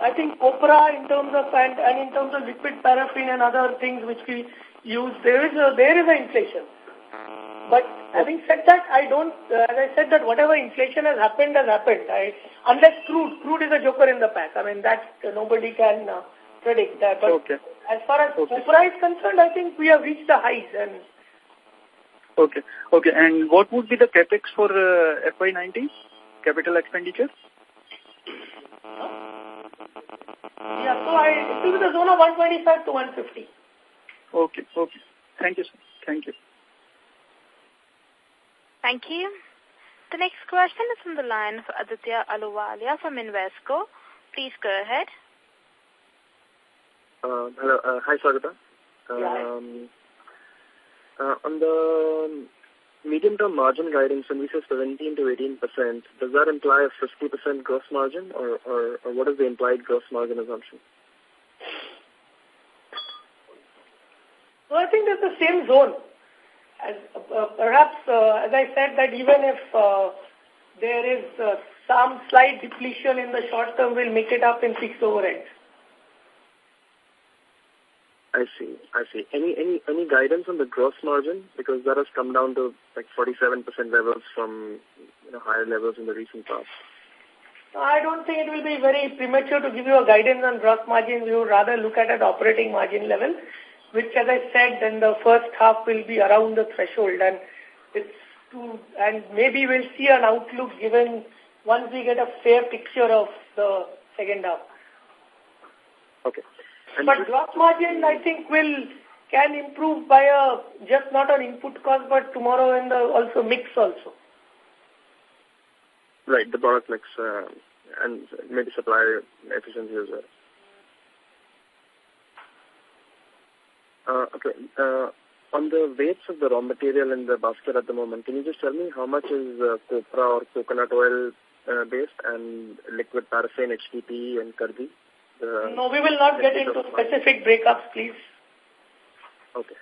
I think copra in terms of and in terms of liquid paraffin and other things which we use, there is an inflation. But having said that, as I said that whatever inflation has happened. Unless crude is a joker in the pack. I mean, that nobody can predict that. But as far as copra is concerned, I think we have reached the highs. And Okay. And what would be the capex for FY19? Capital expenditure? Yeah, so it will be the zone of 125 to 150. Okay. Thank you, sir. Thank you. Thank you. The next question is from the line of Aditya Aluwalia from Invesco. Please go ahead. Hello. Hi, Swagata. On the medium-term margin guidance, when we say 17 to 18%, does that imply a 50% gross margin, or what is the implied gross margin assumption? So I think that's the same zone. As perhaps, as I said, that even if there is some slight depletion in the short term, we'll make it up in fixed overheads. I see. Any guidance on the gross margin? Because that has come down to like 47% levels from higher levels in the recent past. I don't think it will be very premature to give you a guidance on gross margin. We would rather look at an operating margin level, which, as I said, in the first half will be around the threshold, and maybe we'll see an outlook given once we get a fair picture of the second half. Okay. But gross margin, I think, can improve by just not on input cost, but tomorrow in the also mix also. Right, the product mix and maybe supplier efficiency as well. Okay. On the weights of the raw material in the basket at the moment, can you just tell me how much is copra or coconut oil based and liquid paraffin, HTP and Kardi? No, we will not get into specific breakups, please. Okay.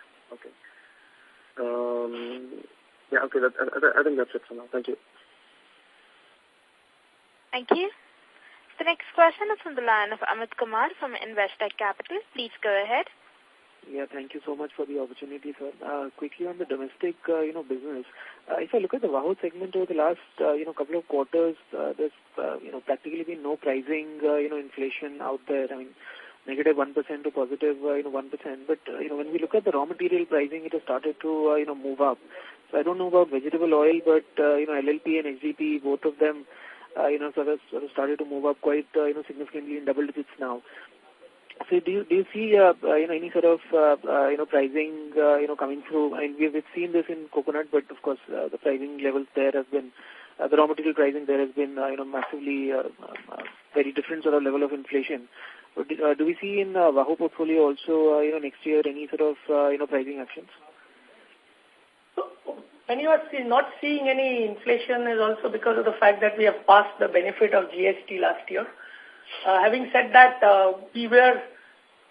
Yeah, okay. I think that's it for now. Thank you. Thank you. The next question is from the line of Amit Kumar from Investec Capital. Please go ahead. Yeah, thank you so much for the opportunity, sir. Quickly on the domestic, business. If I look at the VAHO segment over the last, couple of quarters, there's, practically been no pricing, inflation out there. I mean, negative 1% to positive, 1%. But, when we look at the raw material pricing, it has started to, move up. So I don't know about vegetable oil, but, LLP and HDP, both of them, sort of started to move up quite, significantly in double digits now. So do you see, any sort of, pricing, coming through? I mean, we've seen this in coconut, but of course, the pricing levels there have been, the raw material pricing there has been, massively, very different sort of level of inflation. But do we see in VAHO portfolio also, next year any sort of, pricing actions? When you are not seeing any inflation is also because of the fact that we have passed the benefit of GST last year. Having said that,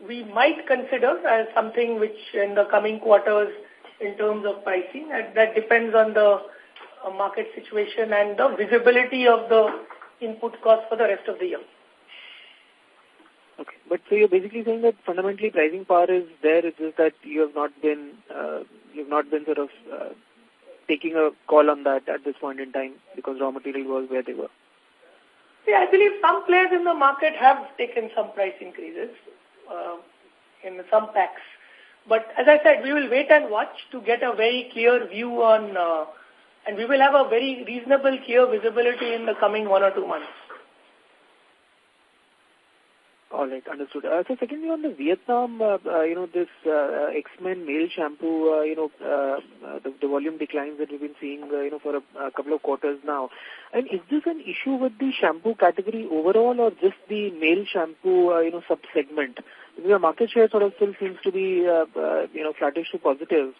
we might consider as something which in the coming quarters in terms of pricing, that depends on the market situation and the visibility of the input cost for the rest of the year. Okay, but so you're basically saying that fundamentally pricing power is there. It's just that you have not been sort of taking a call on that at this point in time because raw material was where they were. Yeah, I believe some players in the market have taken some price increases in some packs. But as I said, we will wait and watch to get a very clear view on, and we will have a very reasonable, clear visibility in the coming 1 or 2 months. All right, understood. So secondly, on the Vietnam, this X-Men male shampoo, the volume declines that we've been seeing, for a couple of quarters now. And is this an issue with the shampoo category overall or just the male shampoo, sub-segment? Because the market share sort of still seems to be, flattish to positive.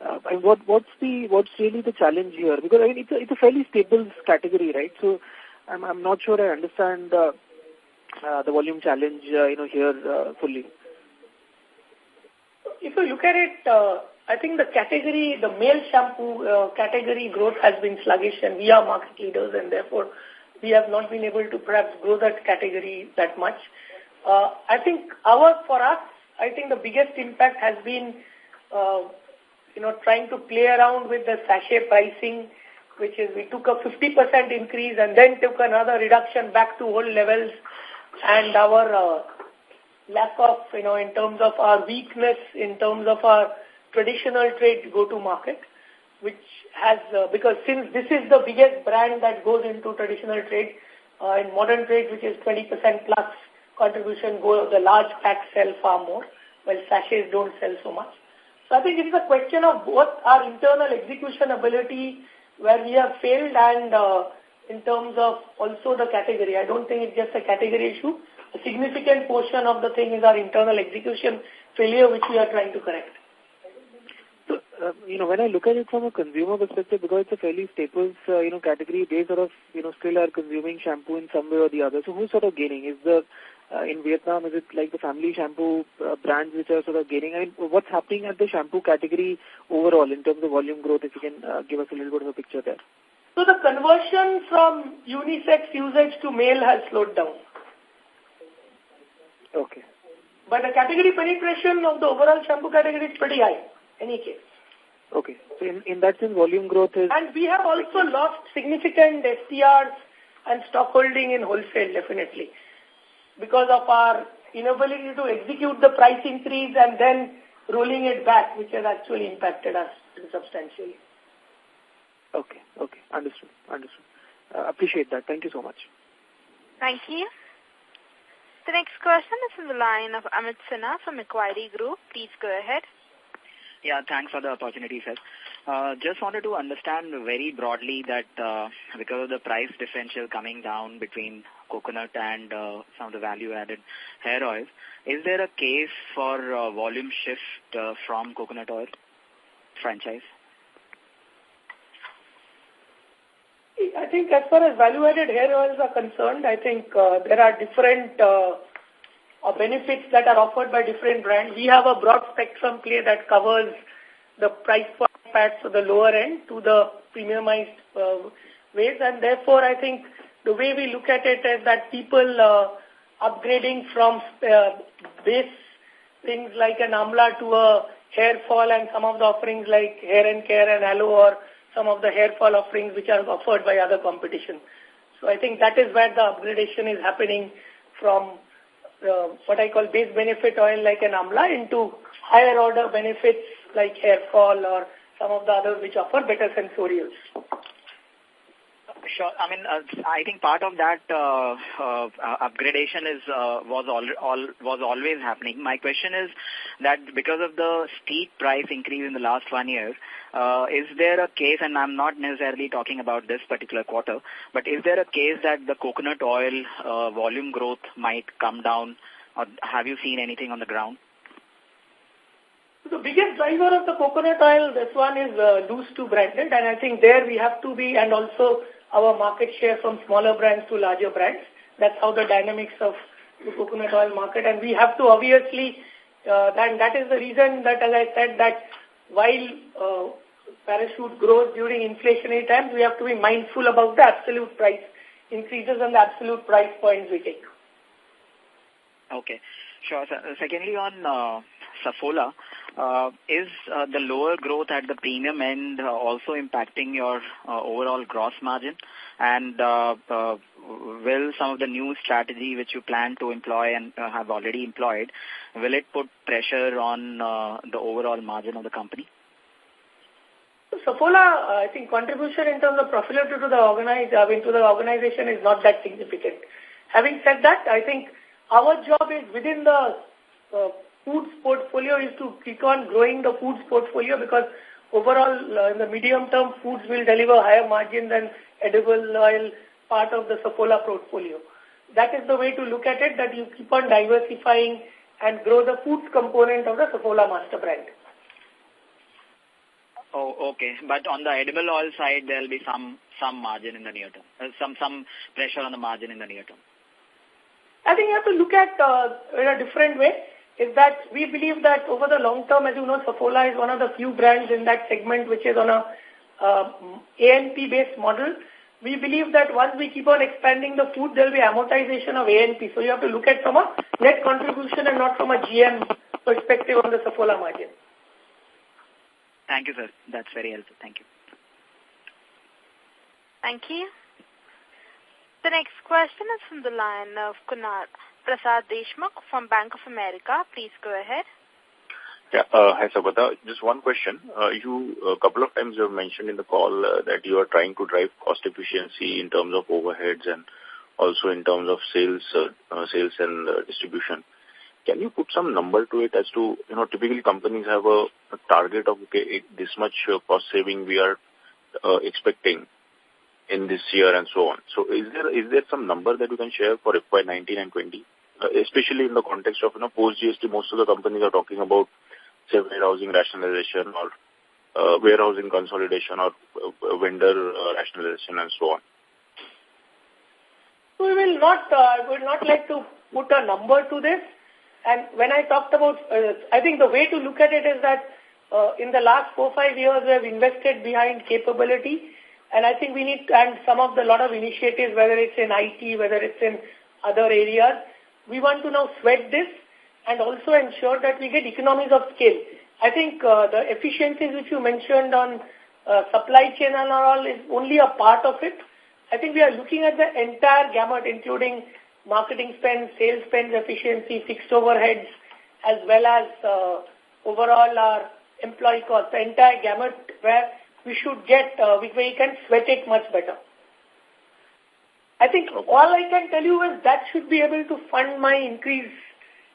And what's really the challenge here? Because I mean, it's a fairly stable category, right? So I'm not sure I understand the volume challenge, here fully. If you look at it, I think the category, the male shampoo category growth has been sluggish, and we are market leaders, and therefore we have not been able to perhaps grow that category that much. I think for us, I think the biggest impact has been, trying to play around with the sachet pricing, which is we took a 50% increase and then took another reduction back to old levels, and our lack of, in terms of our weakness, in terms of our traditional trade go-to-market, which has, because since this is the biggest brand that goes into traditional trade, in modern trade, which is 20% plus, contribution go, the large packs sell far more, while sachets don't sell so much. So I think it is a question of both our internal execution ability, where we have failed, and in terms of also the category. I don't think it's just a category issue. A significant portion of the thing is our internal execution failure, which we are trying to correct. So, when I look at it from a consumer perspective, because it's a fairly staples, category, they sort of, still are consuming shampoo in some way or the other. So who's sort of gaining? Is in Vietnam, is it like the family shampoo brands which are sort of gaining? I mean, what's happening at the shampoo category overall in terms of volume growth, if you can give us a little bit of a picture there? So the conversion from unisex usage to male has slowed down. Okay. But the category penetration of the overall shampoo category is pretty high, in any case. Okay. So in that sense, volume growth is... And we have also lost significant STRs and stock holding in wholesale, definitely, because of our inability to execute the price increase and then rolling it back, which has actually impacted us substantially. Okay. Understood. Appreciate that. Thank you so much. Thank you. The next question is from the line of Amit Sinha from Macquarie Group. Please go ahead. Yeah, thanks for the opportunity, sir. Just wanted to understand very broadly that because of the price differential coming down between coconut and some of the value-added hair oils, is there a case for volume shift from coconut oil franchise? I think as far as value-added hair oils are concerned, I think there are different benefits that are offered by different brands. We have a broad spectrum play that covers the price point packs of the lower end to the premiumized ways, and therefore I think the way we look at it is that people upgrading from base things like an amla to a hair fall, and some of the offerings like hair and care and aloe, or some of the hair fall offerings which are offered by other competition. So I think that is where the upgradation is happening from what I call base benefit oil like an amla into higher order benefits like hair fall or some of the others which offer better sensorials. Sure. I mean, I think part of that upgradation was always happening. My question is that because of the steep price increase in the last 1 year, is there a case, and I'm not necessarily talking about this particular quarter, but is there a case that the coconut oil volume growth might come down, or have you seen anything on the ground? The biggest driver of the coconut oil, this one is loose to branded, and I think there we have to be, and also our market share from smaller brands to larger brands. That's how the dynamics of the coconut oil market, and we have to obviously, and that is the reason that, as I said, that while Parachute grows during inflationary times, we have to be mindful about the absolute price increases and the absolute price points we take. Okay. Sure. Secondly, on Saffola, is the lower growth at the premium end also impacting your overall gross margin? And will some of the new strategy which you plan to employ and have already employed, will it put pressure on the overall margin of the company? Saffola, I think contribution in terms of profitability to the organization is not that significant. Having said that, I think our job is within the foods portfolio is to keep on growing the foods portfolio, because overall in the medium term foods will deliver higher margin than edible oil part of the Saffola portfolio. That is the way to look at it, that you keep on diversifying and grow the foods component of the Saffola master brand. Oh, okay. But on the edible oil side, there will be some margin in the near term, some pressure on the margin in the near term. I think you have to look at in a different way. Is that we believe that over the long term, as you know, Saffola is one of the few brands in that segment which is on a A&P-based model. We believe that once we keep on expanding the food, there will be amortization of A&P. So you have to look at from a net contribution and not from a GM perspective on the Saffola margin. Thank you, sir. That's very helpful. Thank you. Thank you. The next question is from the line of Kunal Prasad Deshmukh from Bank of America. Please go ahead. Yeah. Hi, Saugata. Just one question. A couple of times you have mentioned in the call that you are trying to drive cost efficiency in terms of overheads and also in terms of sales and distribution. Can you put some number to it as to, typically companies have a target of, okay, this much cost saving we are expecting in this year and so on. So is there some number that you can share for FY19 and 20? Especially in the context of, post GST, most of the companies are talking about, say, warehousing rationalization or warehousing consolidation or vendor rationalization and so on. We will not, I would not like to put a number to this. And when I talked about, I think the way to look at it is that in the last 4-5 years, we have invested behind capability. And I think we need, and lot of initiatives, whether it's in IT, whether it's in other areas, we want to now sweat this and also ensure that we get economies of scale. I think the efficiencies which you mentioned on supply chain and all is only a part of it. I think we are looking at the entire gamut, including marketing spend, sales spend efficiency, fixed overheads, as well as overall our employee costs, the entire gamut where we should get, where we can sweat it much better. I think all I can tell you is that should be able to fund my increased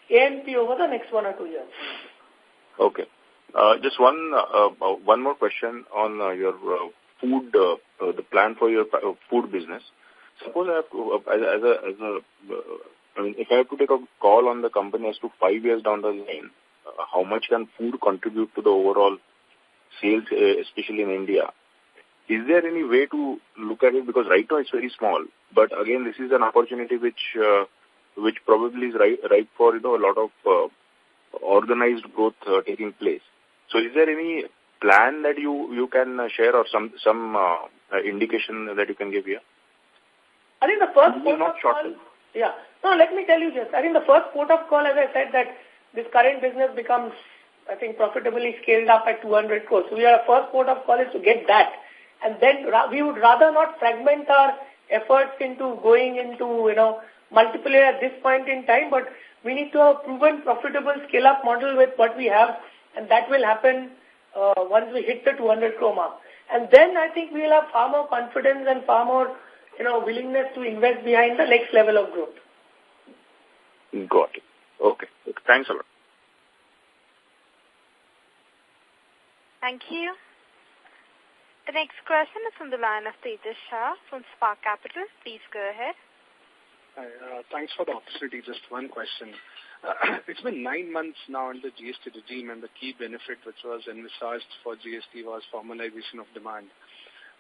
A&P over the next 1 or 2 years. Okay. Just one more question on your food, the plan for your food business. Suppose I have to, if I have to take a call on the company as to 5 years down the line, how much can food contribute to the overall sales, especially in India? Is there any way to look at it? Because right now it's very small, but again, this is an opportunity which probably is ripe for, a lot of organized growth taking place. So is there any plan that you can share or some indication that you can give here? I think the first port of call, let me tell you this. I think the first port of call, as I said, that this current business becomes, I think, profitably scaled up at 200 crores. So our first port of call is to get that. And then we would rather not fragment our efforts into going into, multiple at this point in time, but we need to have a proven profitable scale-up model with what we have, and that will happen once we hit the 200 crore mark. And then I think we will have far more confidence and far more, willingness to invest behind the next level of growth. Got it. Okay. Thanks a lot. Thank you. The next question is from the line of Tejas Shah from Spark Capital. Please go ahead. Hi, thanks for the opportunity. Just one question. It's been 9 months now under GST regime, and the key benefit which was envisaged for GST was formalization of demand.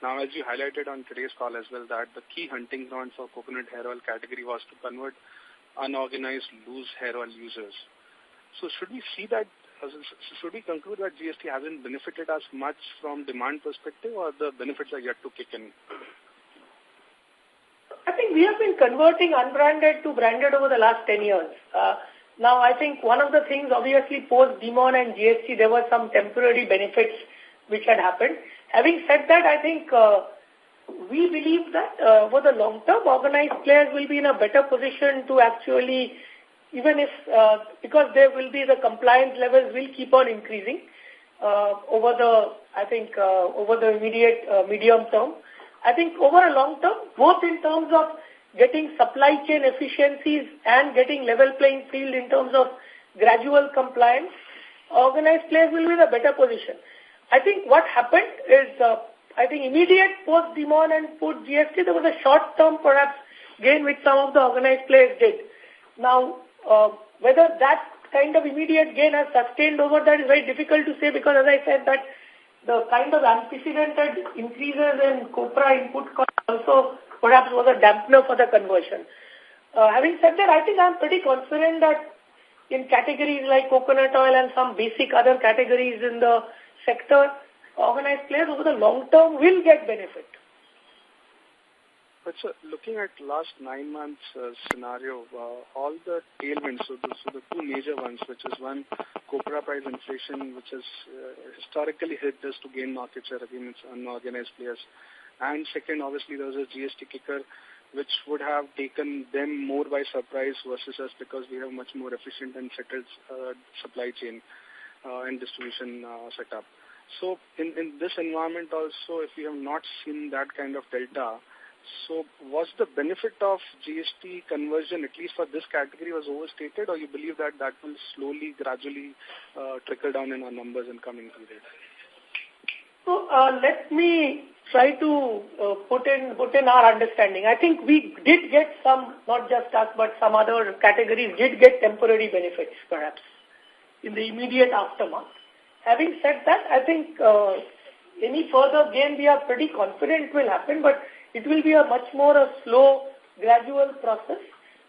Now, as you highlighted on today's call as well, that the key hunting ground for coconut hair oil category was to convert unorganized loose hair oil users. So should we see that, should we conclude that GST hasn't benefited us much from demand perspective, or the benefits are yet to kick in? I think we have been converting unbranded to branded over the last 10 years. Now, I think one of the things, obviously, post-Demon and GST, there were some temporary benefits which had happened. Having said that, I think we believe that over the long term, organized players will be in a better position to actually, even if, because there will be the compliance levels will keep on increasing over the immediate medium term. I think over a long term, both in terms of getting supply chain efficiencies and getting level playing field in terms of gradual compliance, organized players will be in a better position. I think what happened is, I think immediate post-Demon and post-GST, there was a short-term perhaps gain which some of the organized players did. Now, whether that kind of immediate gain has sustained over that is very difficult to say, because as I said that the kind of unprecedented increases in copra input cost also perhaps was a dampener for the conversion. Having said that, I think I'm pretty confident that in categories like coconut oil and some basic other categories in the sector, organized players over the long term will get benefit. But sir, looking at last 9 months scenario, all the tailwinds, so the two major ones, which is one, copra price inflation, which has historically helped us to gain market share against unorganized players. And second, obviously, there was a GST kicker, which would have taken them more by surprise versus us, because we have much more efficient and settled supply chain and distribution setup. So in this environment also, if we have not seen that kind of delta, So was the benefit of GST conversion, at least for this category, was overstated, or you believe that that will slowly, gradually trickle down in our numbers in coming periods? So let me try to put in our understanding. I think we did get some, not just us, but some other categories did get temporary benefits, perhaps, in the immediate aftermath. Having said that, I think any further gain we are pretty confident will happen, but it will be a much more a slow, gradual process,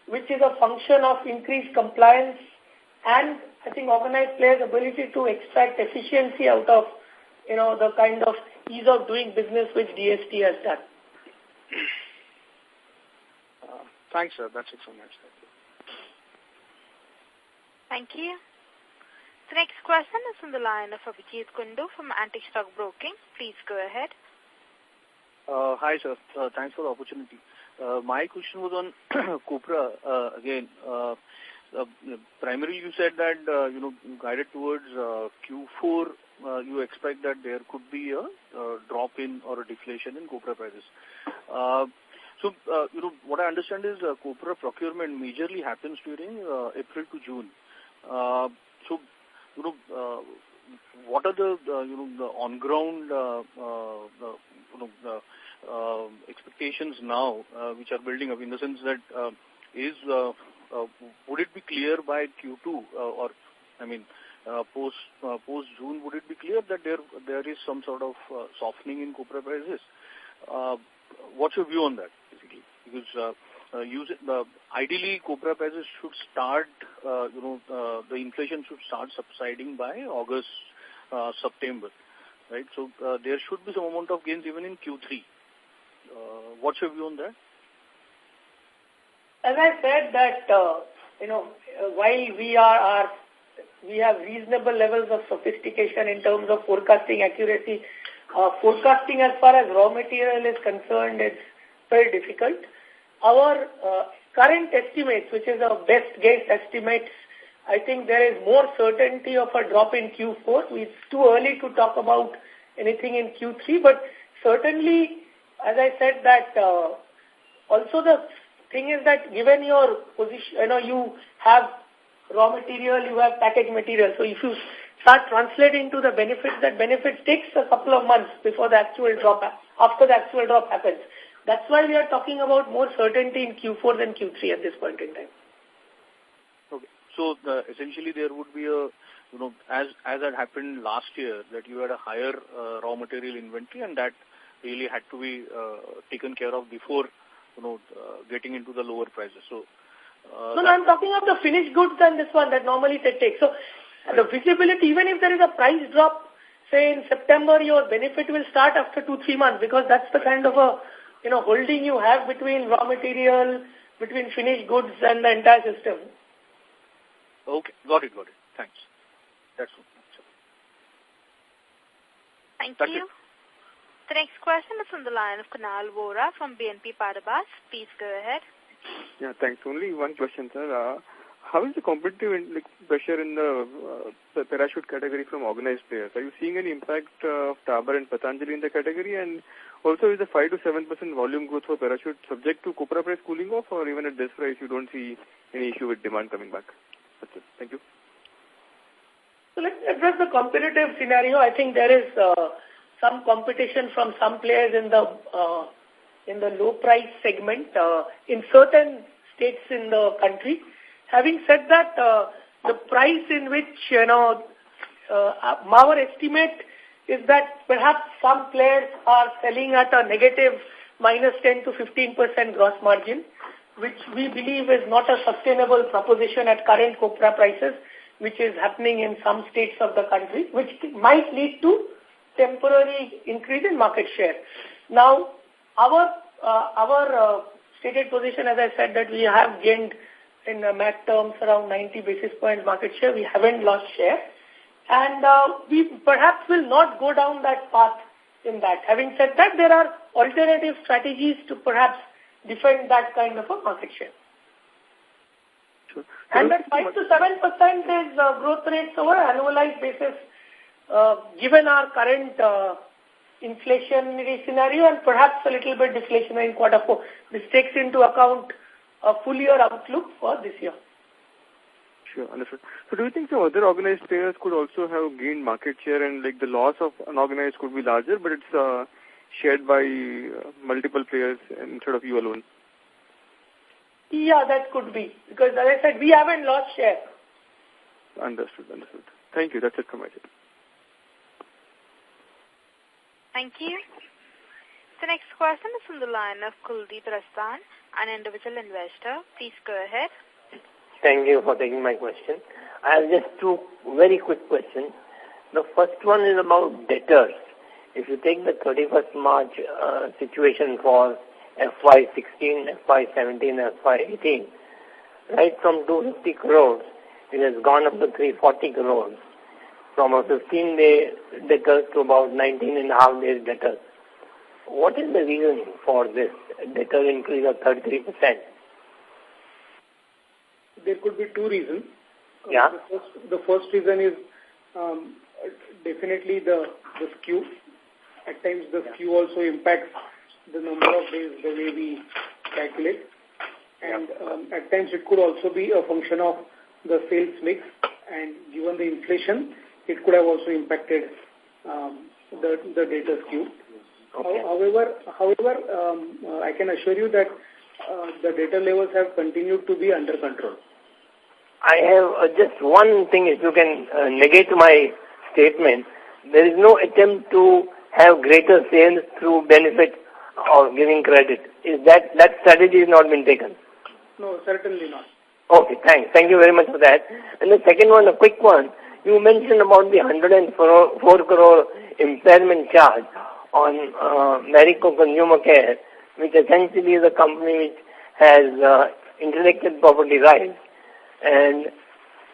which is a function of increased compliance and I think organized players' ability to extract efficiency out of, the kind of ease of doing business which DST has done. Thanks, sir. That's it from my side. Thank you. The next question is from the line of Abhijit Kundu from Antique Stock Broking. Please go ahead. Hi, sir. Thanks for the opportunity. My question was on Qtr4 again. Primarily, you said that, guided towards Q4, you expect that there could be a drop in or a deflation in Qtr4 prices. So, what I understand is Qtr4 procurement majorly happens during April to June. So, what are the on-ground expectations now which are building up in the sense that would it be clear by Q2 or post June, would it be clear that there is some sort of softening in Qtr4 prices? What's your view on that, basically? Because ideally, Qtr4 prices should start, the inflation should start subsiding by August, September, right? So there should be some amount of gains even in Q3. What's your view on that? As I said that, while we have reasonable levels of sophistication in terms of forecasting accuracy, forecasting as far as raw material is concerned is very difficult. Our current estimates, which is our best guess estimates, I think there is more certainty of a drop in Q4. It's too early to talk about anything in Q3, but certainly, as I said that, also the thing is that given your position, you have raw material, you have packaged material. So if you start translating to the benefits, that benefit takes a couple of months before the actual drop, after the actual drop happens. That's why we are talking about more certainty in Q4 than Q3 at this point in time. Okay. So essentially there would be a, as that happened last year, that you had a higher raw material inventory and that really had to be taken care of before, getting into the lower prices. So no, I'm talking of the finished goods and this one that normally they take. So the visibility, even if there is a price drop, say in September, your benefit will start after 2-3 months because that's the kind of a, holding you have between raw material, between finished goods and the entire system. Okay, got it. Thanks. That's all. Thank you. The next question is from the line of Kunal Vora from BNP Paribas. Please go ahead. Yeah, thanks. Only one question, sir. How is the competitive pressure in the parachute category from organized players? Are you seeing any impact of Dabur and Patanjali in the category? And also, is the 5 to 7% volume growth for parachute subject to Qtr4 price cooling off, or even at this price you don't see any issue with demand coming back? That's it. Thank you. So let's address the competitive scenario. I think there is some competition from some players in the low price segment in certain states in the country. Having said that, the price in which, our estimate is that perhaps some players are selling at a negative minus 10 to 15% gross margin, which we believe is not a sustainable proposition at current Qtr4 prices, which is happening in some states of the country, which might lead to temporary increase in market share. Now, our stated position, as I said, that we have gained in MAT terms around 90 basis points market share. We haven't lost share. And we perhaps will not go down that path in that. Having said that, there are alternative strategies to perhaps defend that kind of a market share. Sure. And that 5 to 7% is growth rates over annualized basis, given our current inflationary scenario and perhaps a little bit deflationary in Q4. This takes into account a full year outlook for this year. Sure, understood. So do you think some other organized players could also have gained market share and like the loss of unorganized could be larger, but it's shared by multiple players instead of you alone? Yeah, that could be. Because as I said, we haven't lost share. Understood, understood. Thank you. That's it from my side. Thank you. The next question is from the line of Qtr4, an individual investor. Please go ahead. Thank you for taking my question. I have just two very quick questions. The first one is about debtors. If you take the 31st March situation for FY16, FY17, FY18, right from 250 crores, it has gone up to 340 crores. From a 15-day debtors to about 19 and a half days debtors. What is the reason for this debtor increase of 33%? There could be two reasons. Yeah. The first reason is definitely the skew. At times the skew also impacts the number of days the way we calculate. And at times it could also be a function of the sales mix, and given the inflation, it could have also impacted the data skew. Okay. However, I can assure you that the data levels have continued to be under control. I have just one thing, if you can negate my statement. There is no attempt to have greater sales through benefit or giving credit. Is that strategy has not been taken? No, certainly not. Okay, thanks. Thank you very much for that. And the second one, a quick one. You mentioned about the 104 crore impairment charge on Marico Consumer Care, which essentially is a company which has intellectual property rights. And,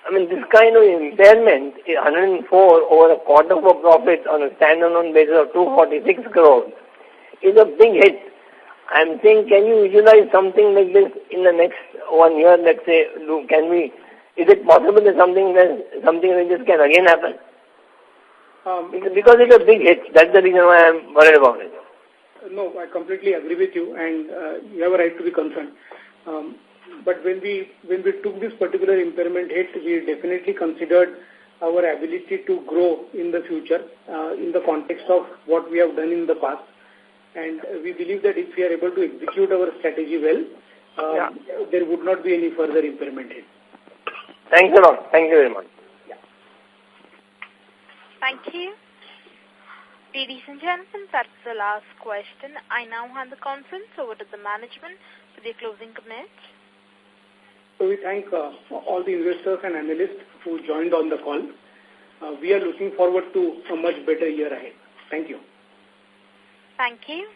I mean, this kind of impairment, 104 over a quarter of a profit on a standalone basis of 246 crores, is a big hit. I'm saying, can you visualize something like this in the next 1 year, let's say, is it possible that something like this can again happen? Because it's a big hit. That's the reason why I'm worried about it. No, I completely agree with you, and you have a right to be concerned. But when we took this particular impairment hit, we definitely considered our ability to grow in the future in the context of what we have done in the past. And we believe that if we are able to execute our strategy well, there would not be any further impairment hit. Thanks a lot. Thank you very much. Yeah. Thank you. Ladies and gentlemen, that's the last question. I now hand the conference over to the management for their closing comments. So we thank all the investors and analysts who joined on the call. We are looking forward to a much better year ahead. Thank you. Thank you.